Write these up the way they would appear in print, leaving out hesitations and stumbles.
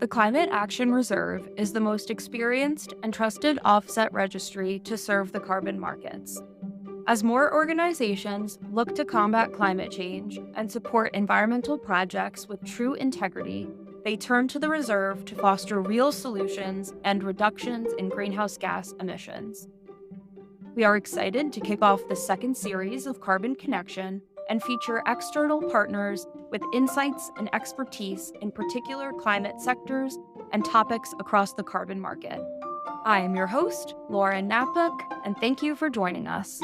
The Climate Action Reserve is the most experienced and trusted offset registry to serve the carbon markets. As more organizations look to combat climate change and support environmental projects with true integrity, they turn to the reserve to foster real solutions and reductions in greenhouse gas emissions. We are excited to kick off the second series of Carbon Connection and feature external partners with insights and expertise in particular climate sectors and topics across the carbon market. I am your host, Lauren Napuk, and thank you for joining us.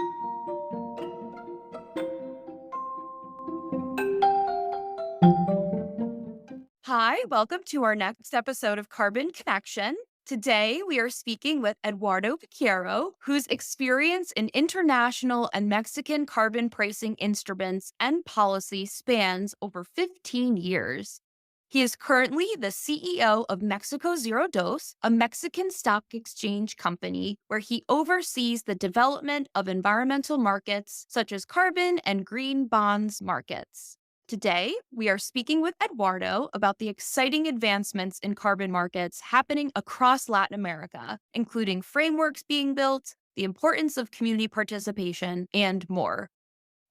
Hi, welcome to our next episode of Carbon Connection. Today, we are speaking with Eduardo Piquero, whose experience in international and Mexican carbon pricing instruments and policy spans over 15 years. He is currently the CEO of Mexico Zero Dos, a Mexican stock exchange company where he oversees the development of environmental markets such as carbon and green bonds markets. Today, we are speaking with Eduardo about the exciting advancements in carbon markets happening across Latin America, including frameworks being built, the importance of community participation, and more.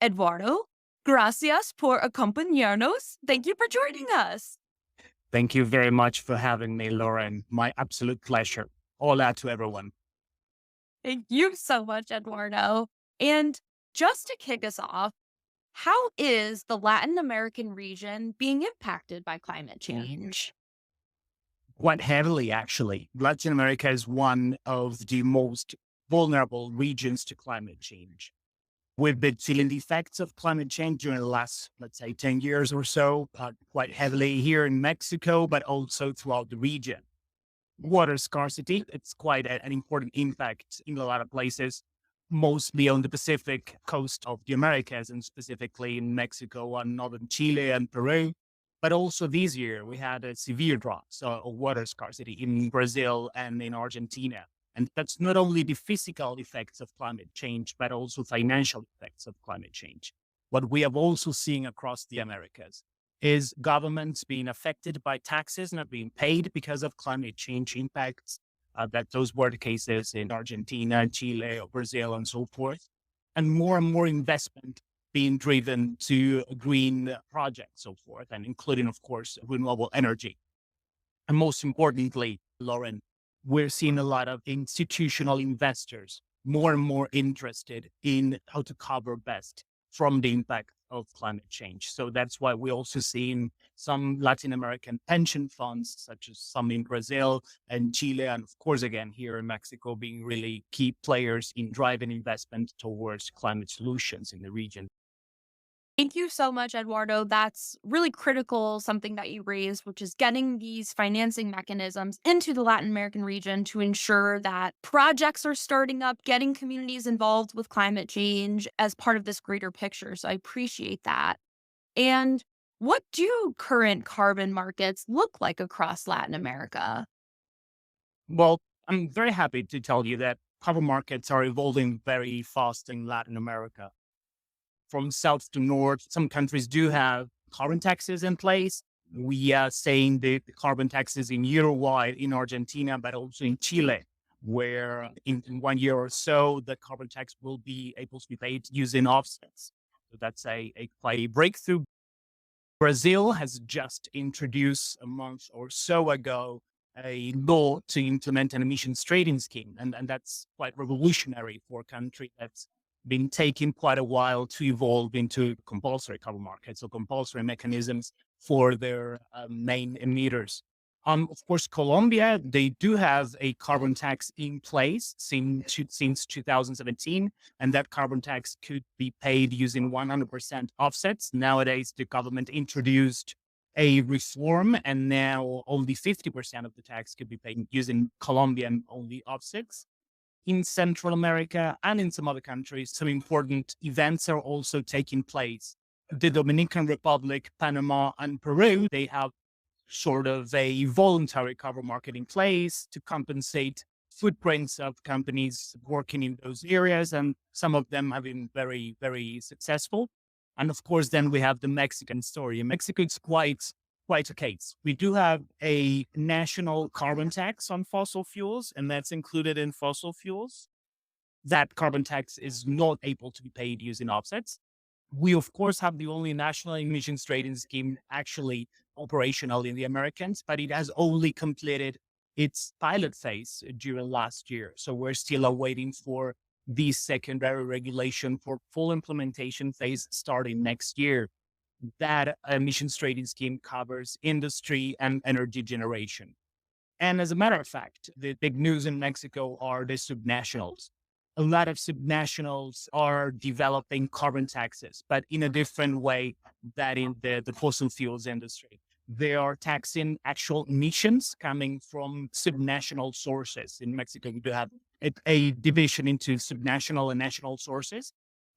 Eduardo, gracias por acompañarnos. Thank you for joining us. Thank you very much for having me, Lauren. My absolute pleasure. Hola to everyone. Thank you so much, Eduardo. And just to kick us off, how is the Latin American region being impacted by climate change? Quite heavily, actually. Latin America is one of the most vulnerable regions to climate change. We've been feeling the effects of climate change during the last, let's say, 10 years or so, quite heavily here in Mexico, but also throughout the region. Water scarcity, it's quite an important impact in a lot of places, mostly on the Pacific coast of the Americas and specifically in Mexico and northern Chile and Peru. But also this year, we had a severe drop of water scarcity in Brazil and in Argentina. And that's not only the physical effects of climate change, but also financial effects of climate change. What we have also seen across the Americas is governments being affected by taxes not being paid because of climate change impacts. That those were the cases in Argentina, Chile, or Brazil, and so forth. And more investment being driven to green projects, so forth, and including, of course, renewable energy. And most importantly, Lauren, we're seeing a lot of institutional investors more and more interested in how to cover best from the impact of climate change. So that's why we're also seeing some Latin American pension funds, such as some in Brazil and Chile, and of course, again, here in Mexico, being really key players in driving investment towards climate solutions in the region. Thank you so much, Eduardo. That's really critical, something that you raised, which is getting these financing mechanisms into the Latin American region to ensure that projects are starting up, getting communities involved with climate change as part of this greater picture. So I appreciate that. And what do current carbon markets look like across Latin America? Well, I'm very happy to tell you that carbon markets are evolving very fast in Latin America. From south to north, some countries do have carbon taxes in place. We are saying the carbon taxes in Uruguay, in Argentina, but also in Chile, where in 1 year or so, the carbon tax will be able to be paid using offsets. So that's a breakthrough. Brazil has just introduced a month or so ago a law to implement an emissions trading scheme. And that's quite revolutionary for a country that's been taking quite a while to evolve into compulsory carbon markets or compulsory mechanisms for their main emitters. Of course, Colombia, they do have a carbon tax in place since 2017, and that carbon tax could be paid using 100% offsets. Nowadays, the government introduced a reform, and now only 50% of the tax could be paid using Colombian only offsets. In Central America and in some other countries, some important events are also taking place. The Dominican Republic, Panama, and Peru, they have sort of a voluntary carbon market in place to compensate footprints of companies working in those areas. And some of them have been very, very successful. And of course, then we have the Mexican story. In Mexico, it's quite quite a case. We do have a national carbon tax on fossil fuels, and that's included in fossil fuels. That carbon tax is not able to be paid using offsets. We, of course, have the only national emissions trading scheme actually operational in the Americans, but it has only completed its pilot phase during last year. So we're still awaiting for the secondary regulation for full implementation phase starting next year. That emissions trading scheme covers industry and energy generation. And as a matter of fact, the big news in Mexico are the subnationals. A lot of subnationals are developing carbon taxes, but in a different way than in the fossil fuels industry. They are taxing actual emissions coming from subnational sources. In Mexico, we do have a division into subnational and national sources.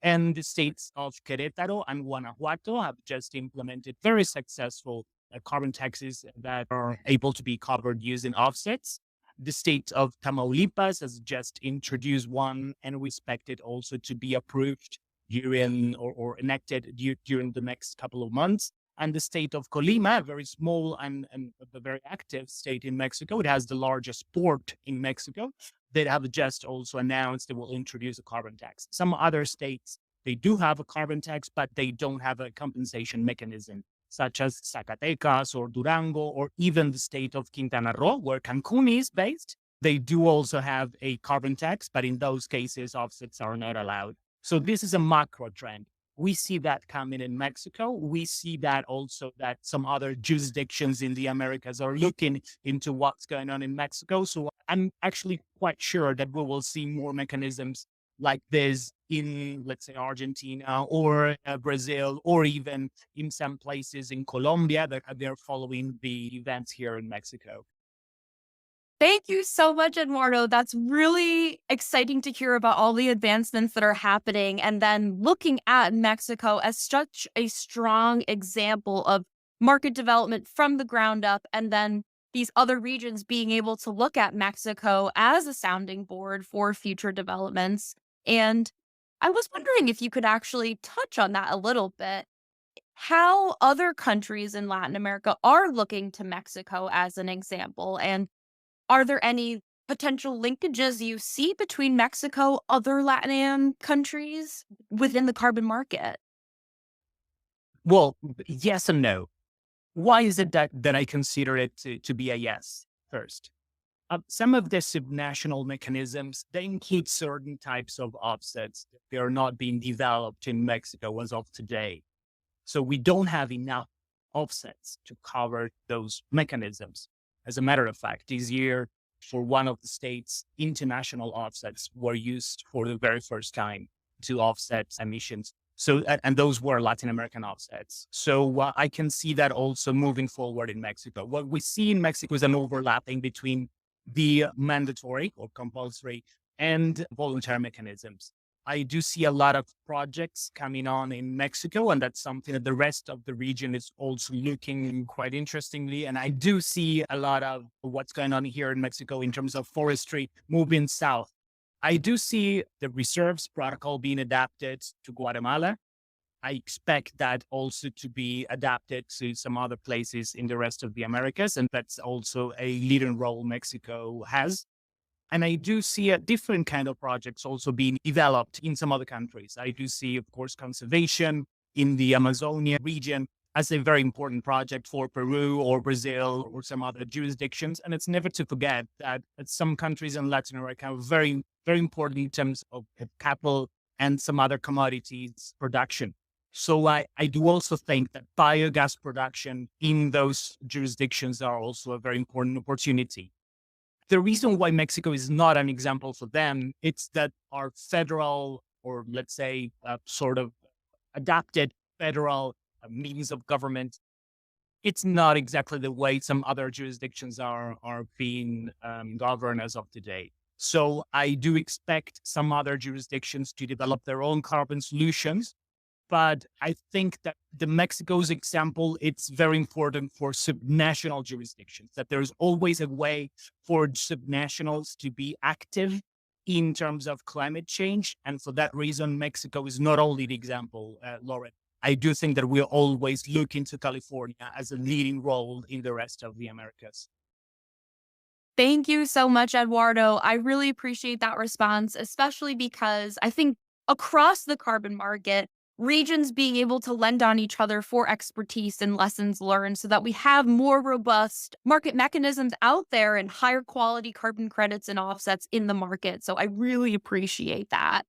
And the states of Querétaro and Guanajuato have just implemented very successful carbon taxes that are able to be covered using offsets. The state of Tamaulipas has just introduced one, and we expect it also to be approved during or enacted during the next couple of months. And the state of Colima, a very small and a very active state in Mexico, it has the largest port in Mexico. They have just also announced they will introduce a carbon tax. Some other states, they do have a carbon tax, but they don't have a compensation mechanism, such as Zacatecas or Durango, or even the state of Quintana Roo, where Cancun is based. They do also have a carbon tax, but in those cases, offsets are not allowed. So this is a macro trend. We see that coming in Mexico. We see that also that some other jurisdictions in the Americas are looking into what's going on in Mexico. So I'm actually quite sure that we will see more mechanisms like this in, let's say, Argentina or Brazil, or even in some places in Colombia that they're following the events here in Mexico. Thank you so much, Eduardo. That's really exciting to hear about all the advancements that are happening. And then looking at Mexico as such a strong example of market development from the ground up. And then these other regions being able to look at Mexico as a sounding board for future developments. And I was wondering if you could actually touch on that a little bit. How other countries in Latin America are looking to Mexico as an example, and are there any potential linkages you see between Mexico, other LatAm countries within the carbon market? Well, yes and no. Why is it that I consider it to be a yes first? Some of the subnational mechanisms, they include certain types of offsets. They are not being developed in Mexico as of today. So we don't have enough offsets to cover those mechanisms. As a matter of fact, this year, for one of the states, international offsets were used for the very first time to offset emissions. So, and those were Latin American offsets. So I can see that also moving forward in Mexico. What we see in Mexico is an overlapping between the mandatory or compulsory and voluntary mechanisms. I do see a lot of projects coming on in Mexico, and that's something that the rest of the region is also looking quite interestingly. And I do see a lot of what's going on here in Mexico in terms of forestry moving south. I do see the reserves protocol being adapted to Guatemala. I expect that also to be adapted to some other places in the rest of the Americas. And that's also a leading role Mexico has. And I do see a different kind of projects also being developed in some other countries. I do see, of course, conservation in the Amazonia region as a very important project for Peru or Brazil or some other jurisdictions. And it's never to forget that some countries in Latin America are very, very important in terms of capital and some other commodities production. So I do also think that biogas production in those jurisdictions are also a very important opportunity. The reason why Mexico is not an example for them, it's that our federal, or let's say sort of adapted federal means of government, it's not exactly the way some other jurisdictions are being governed as of today. So I do expect some other jurisdictions to develop their own carbon solutions. But I think that the Mexico's example, it's very important for subnational jurisdictions, that there's always a way for subnationals to be active in terms of climate change. And for that reason, Mexico is not only the example, Lauren, I do think that we'll always look into California as a leading role in the rest of the Americas. Thank you so much, Eduardo. I really appreciate that response, especially because I think across the carbon market, regions being able to lend on each other for expertise and lessons learned so that we have more robust market mechanisms out there and higher quality carbon credits and offsets in the market. So I really appreciate that.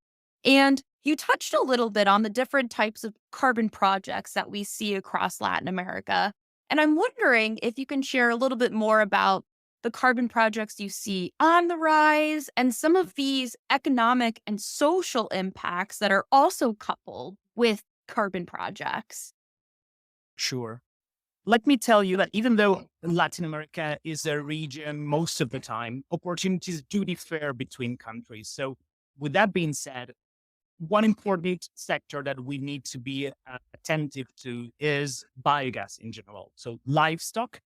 And you touched a little bit on the different types of carbon projects that we see across Latin America. And I'm wondering if you can share a little bit more about the carbon projects you see on the rise, and some of these economic and social impacts that are also coupled with carbon projects. Sure. Let me tell you that even though Latin America is a region most of the time, opportunities do differ between countries. So, with that being said, one important sector that we need to be attentive to is biogas in general. So, livestock,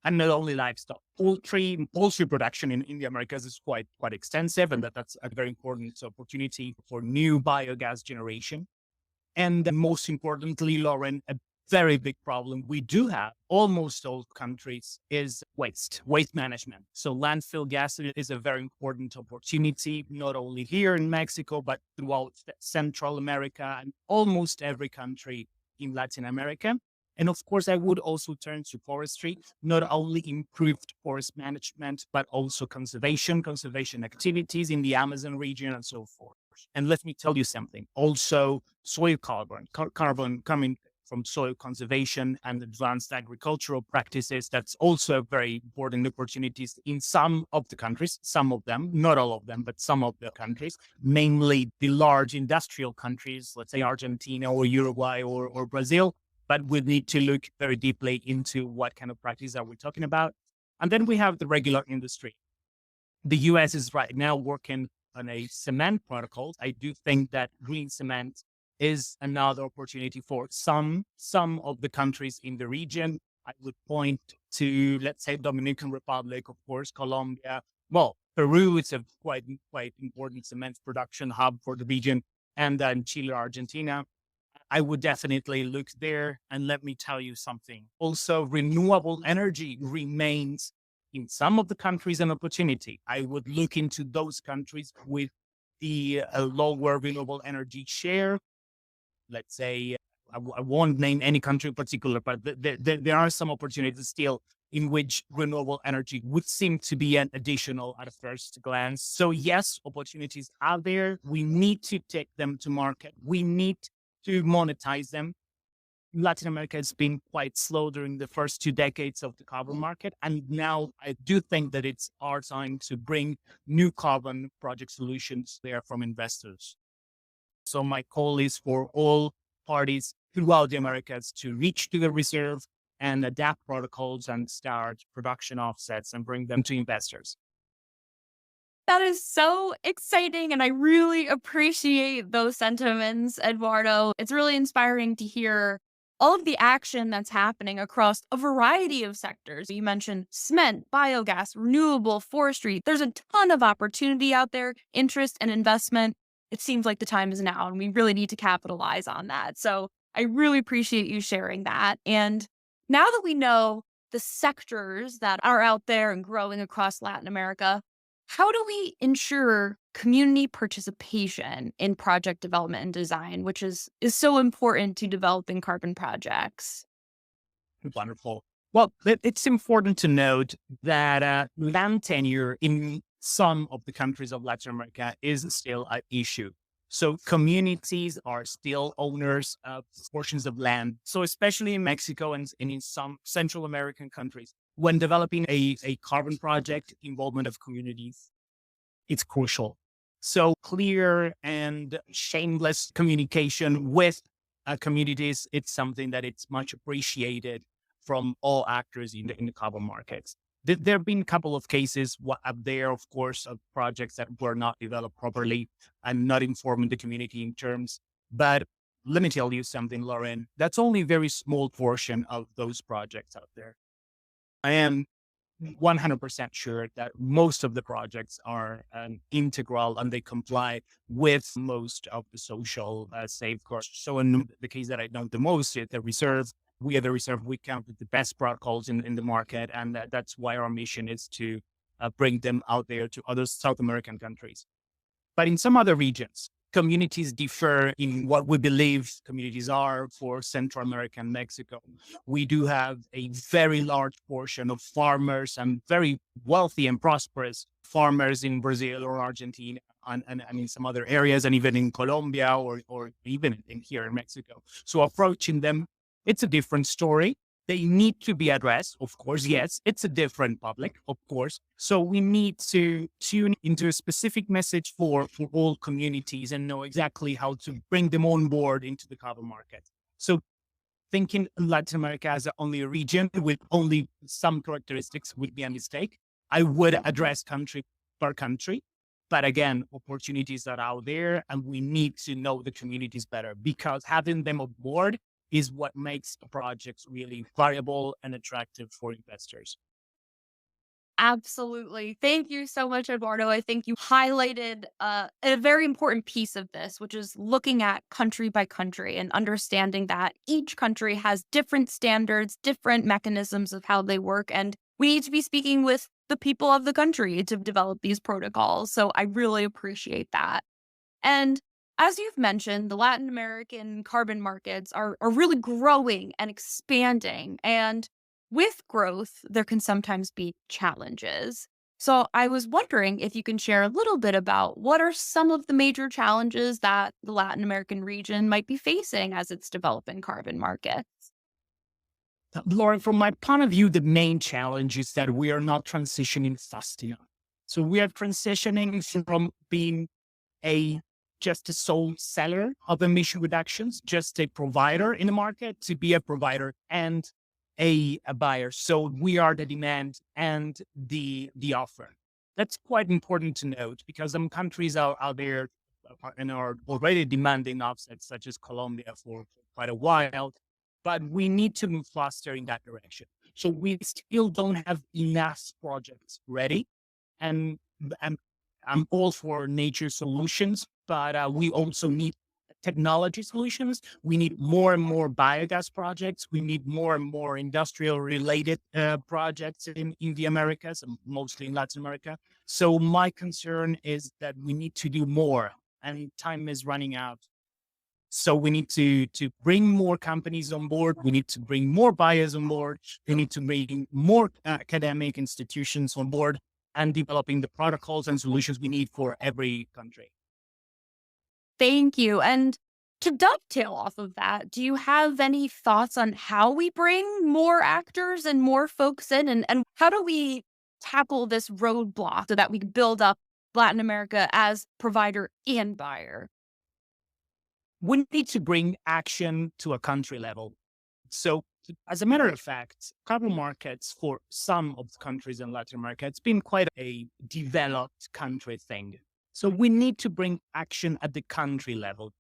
and not only livestock, poultry production in the Americas is quite extensive, and that's a very important opportunity for new biogas generation. And most importantly, Lauren, a very big problem we do have, almost all countries, is waste management. So landfill gas is a very important opportunity, not only here in Mexico, but throughout Central America and almost every country in Latin America. And of course, I would also turn to forestry, not only improved forest management, but also conservation activities in the Amazon region and so forth. And let me tell you something, also soil carbon coming from soil conservation and advanced agricultural practices. That's also very important opportunities in some of the countries, some of them, not all of them, but some of the countries, mainly the large industrial countries, let's say Argentina or Uruguay or Brazil. But we need to look very deeply into what kind of practice are we talking about. And then we have the regular industry. The US is right now working on a cement protocol. I do think that green cement is another opportunity for some of the countries in the region. I would point to, let's say, Dominican Republic, of course, Colombia. Well, Peru is a quite important cement production hub for the region, and then Chile, Argentina. I would definitely look there. And let me tell you something. Also, renewable energy remains in some of the countries an opportunity. I would look into those countries with the lower renewable energy share. Let's say, I won't name any country in particular, but there are some opportunities still in which renewable energy would seem to be an additional at a first glance. So yes, opportunities are there. We need to take them to market. We need to monetize them. Latin America has been quite slow during the first 2 decades of the carbon market. And now I do think that it's our time to bring new carbon project solutions there from investors. So my call is for all parties throughout the Americas to reach to the reserve and adapt protocols and start production offsets and bring them to investors. That is so exciting, and I really appreciate those sentiments, Eduardo. It's really inspiring to hear all of the action that's happening across a variety of sectors. You mentioned cement, biogas, renewable forestry. There's a ton of opportunity out there, interest and investment. It seems like the time is now, and we really need to capitalize on that. So I really appreciate you sharing that. And now that we know the sectors that are out there and growing across Latin America, how do we ensure community participation in project development and design, which is so important to developing carbon projects? Wonderful. Well, it's important to note that land tenure in some of the countries of Latin America is still an issue. So communities are still owners of portions of land. So especially in Mexico and in some Central American countries, when developing a carbon project, involvement of communities, it's crucial. So clear and shameless communication with communities, it's something that it's much appreciated from all actors in the carbon markets. There have been a couple of cases up there, of course, of projects that were not developed properly and not informing the community in terms. But let me tell you something, Lauren, that's only a very small portion of those projects out there. And 100% sure that most of the projects are integral and they comply with most of the social safeguards. So in the case that I know the most is the reserve. We are the reserve. We count the best protocols in the market. And that's why our mission is to bring them out there to other South American countries. But in some other regions, communities differ in what we believe communities are. For Central America and Mexico, we do have a very large portion of farmers and very wealthy and prosperous farmers in Brazil or Argentina and in some other areas, and even in Colombia or even in here in Mexico. So approaching them, it's a different story. They need to be addressed, of course. Yes, it's a different public, of course. So we need to tune into a specific message for all communities and know exactly how to bring them on board into the carbon market. So thinking Latin America as only a region with only some characteristics would be a mistake. I would address country per country. But again, opportunities are out there and we need to know the communities better, because having them on board is what makes projects really viable and attractive for investors. Absolutely. Thank you so much, Eduardo. I think you highlighted a very important piece of this, which is looking at country by country and understanding that each country has different standards, different mechanisms of how they work. And we need to be speaking with the people of the country to develop these protocols. So I really appreciate that. And as you've mentioned, the Latin American carbon markets are really growing and expanding. And with growth, there can sometimes be challenges. So I was wondering if you can share a little bit about what are some of the major challenges that the Latin American region might be facing as it's developing carbon markets. Lauren, from my point of view, the main challenge is that we are not transitioning fast enough. So we are transitioning from being a just a sole seller of emission reductions, just a provider in the market, to be a provider and a buyer. So we are the demand and the offer. That's quite important to note, because some countries are out there and are already demanding offsets, such as Colombia, for quite a while. But we need to move faster in that direction. So we still don't have enough projects ready. And I'm all for nature solutions, but we also need technology solutions. We need more and more biogas projects. We need more and more industrial related projects in the Americas, and mostly in Latin America. So my concern is that we need to do more and time is running out. So we need to bring more companies on board. We need to bring more buyers on board. We need to bring more academic institutions on board and developing the protocols and solutions we need for every country. Thank you. And to dovetail off of that, do you have any thoughts on how we bring more actors and more folks in? And how do we tackle this roadblock so that we can build up Latin America as provider and buyer? We need to bring action to a country level. So, as a matter of fact, carbon markets for some of the countries in Latin America, it's been quite a developed country thing. So we need to bring action at the country level.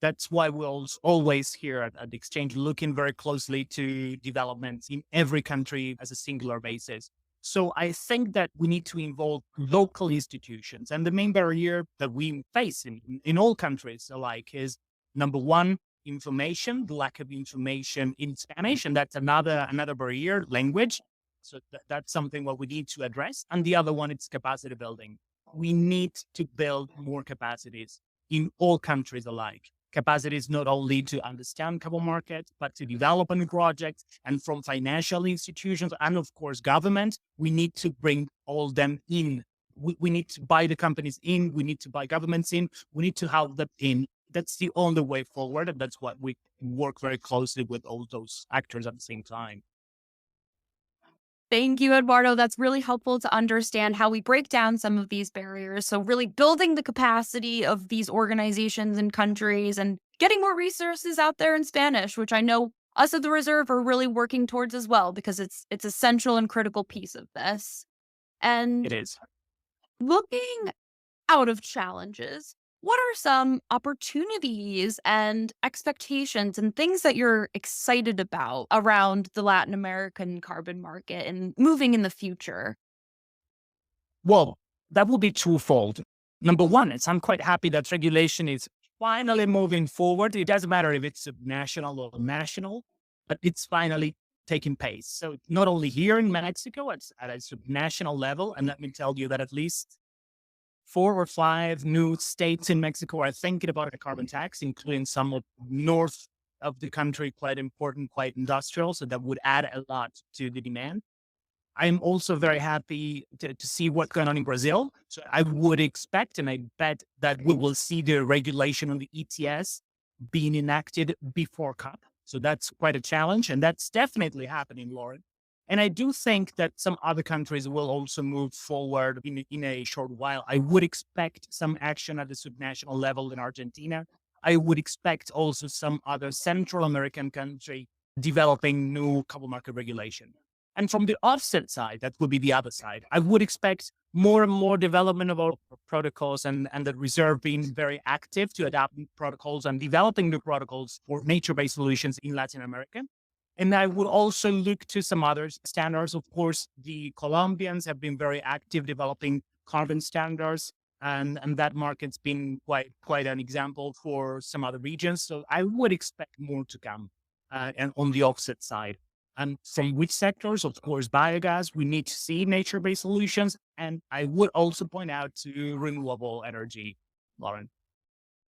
That's why we're always here at the exchange looking very closely to developments in every country as a singular basis. So I think that we need to involve local institutions. And the main barrier that we face in all countries alike is, number one, information, the lack of information in Spanish. And that's another barrier, language. So that's something what we need to address. And the other one, it's capacity building. We need to build more capacities in all countries alike. Capacities not only to understand carbon markets, but to develop a new project. And from financial institutions and of course government, we need to bring all them in. We need to buy the companies in. We need to buy governments in. We need to help them in. That's the only way forward. And that's what we work very closely with all those actors at the same time. Thank you, Eduardo. That's really helpful to understand how we break down some of these barriers. So, really building the capacity of these organizations and countries and getting more resources out there in Spanish, which I know us at the Reserve are really working towards as well, because it's essential and critical piece of this. It And is. looking out of challenges, what are some opportunities and expectations and things that you're excited about around the Latin American carbon market and moving in the future? Well, that will be twofold. Number one is I'm quite happy that regulation is finally moving forward. It doesn't matter if it's national or national, but it's finally taking pace. So not only here in Mexico, it's at a national level. And let me tell you that at least 4 or 5 new states in Mexico are thinking about a carbon tax, including some of north of the country, quite important, quite industrial. So that would add a lot to the demand. I'm also very happy to see what's going on in Brazil. So I would expect, and I bet that we will see the regulation on the ETS being enacted before COP. So that's quite a challenge. And that's definitely happening, Lauren. And I do think that some other countries will also move forward in a short while. I would expect some action at the subnational level in Argentina. I would expect also some other Central American country developing new carbon market regulation. And from the offset side, that would be the other side. I would expect more and more development of our protocols and the reserve being very active to adapt protocols and developing new protocols for nature-based solutions in Latin America. And I would also look to some other standards. Of course, the Colombians have been very active developing carbon standards, and that market's been quite an example for some other regions. So I would expect more to come, and on the offset side. And from which sectors, of course, biogas, we need to see nature-based solutions. And I would also point out to renewable energy, Lauren.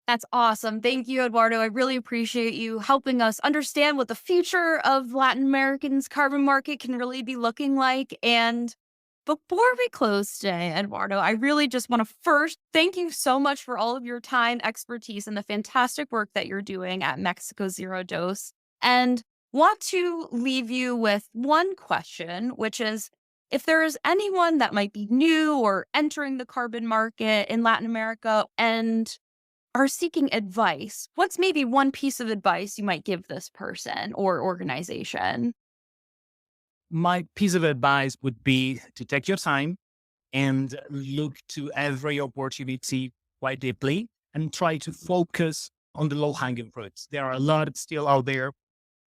That's awesome. Thank you, Eduardo. I really appreciate you helping us understand what the future of Latin Americans' carbon market can really be looking like. And before we close today, Eduardo, I really just want to first thank you so much for all of your time, expertise, and the fantastic work that you're doing at Mexico Zero Dose. And want to leave you with one question, which is if there is anyone that might be new or entering the carbon market in Latin America and are seeking advice, what's maybe one piece of advice you might give this person or organization? My piece of advice would be to take your time and look to every opportunity quite deeply and try to focus on the low hanging fruits. There are a lot still out there.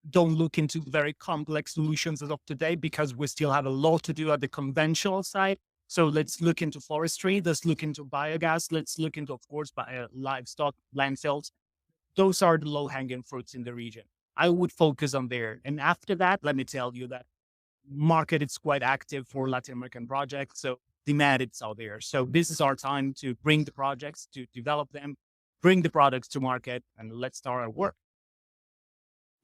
Don't look into very complex solutions as of today because we still have a lot to do at the conventional side. So let's look into forestry. Let's look into biogas. Let's look into, of course, livestock landfills. Those are the low hanging fruits in the region. I would focus on there. And after that, let me tell you that market is quite active for Latin American projects. So demand it's out there. So this is our time to bring the projects, to develop them, bring the products to market, and let's start our work.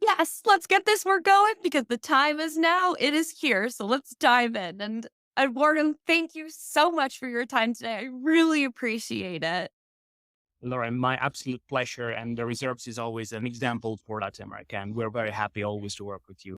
Yes, let's get this work going because the time is now. It is here. So let's dive in. And Eduardo, thank you so much for your time today. I really appreciate it. Lauren, my absolute pleasure. And the reserves is always an example for Latin America. And we're very happy always to work with you.